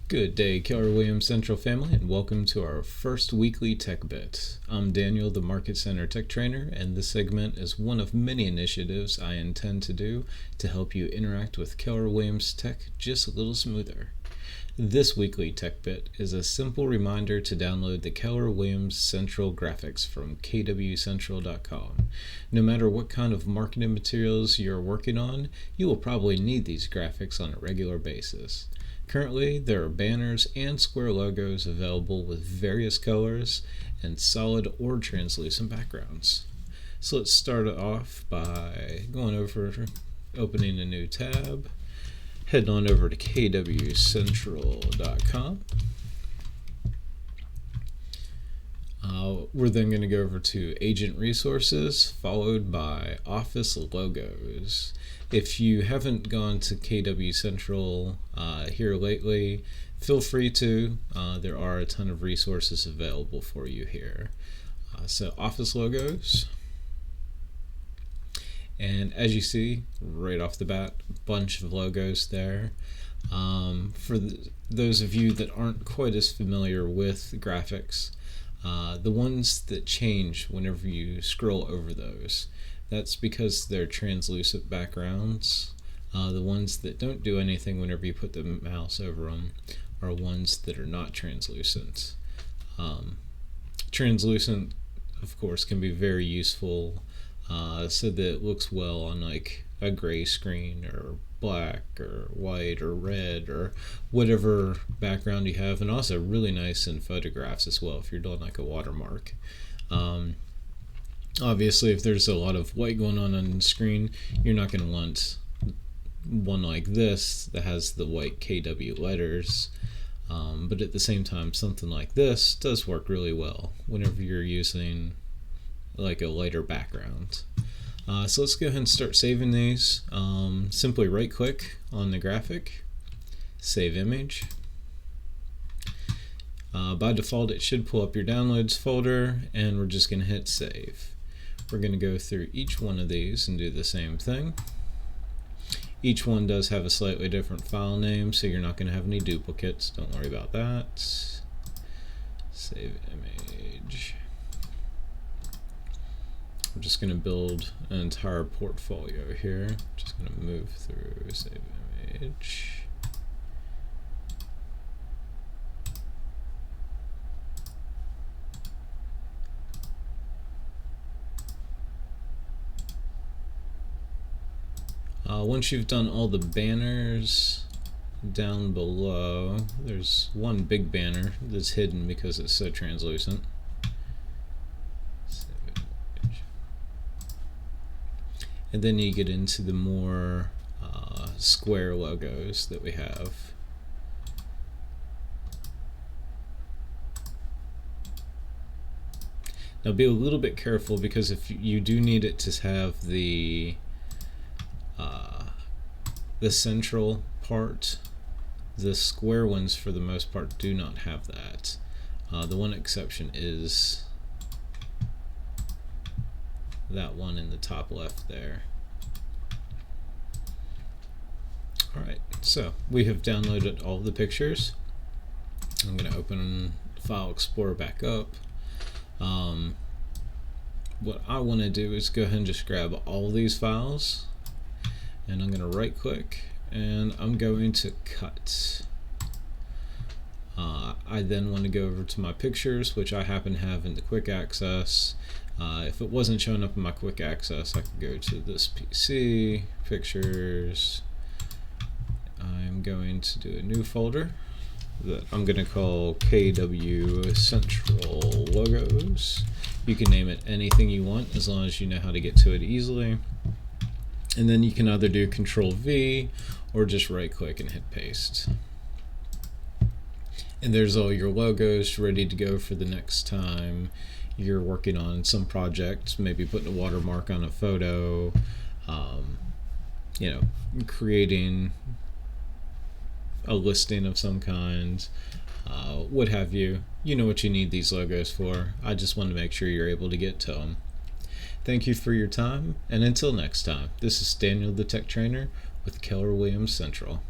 Good day, Keller Williams Central family, and welcome to our first weekly Tech Bit. I'm Daniel, the Market Center Tech Trainer, and this segment is one of many initiatives I intend to do to help you interact with Keller Williams Tech just a little smoother. This weekly Tech Bit is a simple reminder to download the Keller Williams Central graphics from kwcentral.com. No matter what kind of marketing materials you're working on, you will probably need these graphics on a regular basis. Currently, there are banners and square logos available with various colors and solid or translucent backgrounds. So let's start it off by opening a new tab, heading on over to kwcentral.com. We're then going to go over to Agent Resources, followed by Office Logos. If you haven't gone to KW Central here lately, feel free to. There are a ton of resources available for you here. So Office Logos. And as you see, right off the bat, a bunch of logos there. For those of you that aren't quite as familiar with graphics, the ones that change whenever you scroll over those, that's because they're translucent backgrounds. The ones that don't do anything whenever you put the mouse over them are ones that are not translucent. Translucent, of course, can be very useful so that it looks well on like a gray screen or black or white or red or whatever background you have, and also really nice in photographs as well if you're doing like a watermark. Obviously, if there's a lot of white going on the screen, you're not going to want one like this that has the white KW letters, but at the same time, something like this does work really well whenever you're using like a lighter background. So let's go ahead and start saving these. Simply right click on the graphic, save image. By default it should pull up your downloads folder, and we're just going to hit save. We're going to go through each one of these and do the same thing. Each one does have a slightly different file name, so you're not going to have any duplicates. Don't worry about that. Save image. I'm just going to build an entire portfolio here. Just going to move through, save image. Once you've done all the banners down below, there's one big banner that's hidden because it's so translucent. And then you get into the more square logos that we have. Now be a little bit careful, because if you do need it to have the central part, the square ones for the most part do not have that. The one exception is that one in the top left there. Alright, so we have downloaded all the pictures. I'm going to open File Explorer back up. What I want to do is go ahead and just grab all these files, and I'm going to right click and I'm going to cut. I then want to go over to my pictures, which I happen to have in the quick access. If it wasn't showing up in my quick access, I could go to this PC, pictures. I'm going to do a new folder that I'm going to call KW Central Logos. You can name it anything you want as long as you know how to get to it easily. And then you can either do Control V or just right click and hit paste. And there's all your logos ready to go for the next time you're working on some project, maybe putting a watermark on a photo, creating a listing of some kind, what have you. You know what you need these logos for. I just want to make sure you're able to get to them. Thank you for your time, and until next time, this is Daniel the Tech Trainer with Keller Williams Central.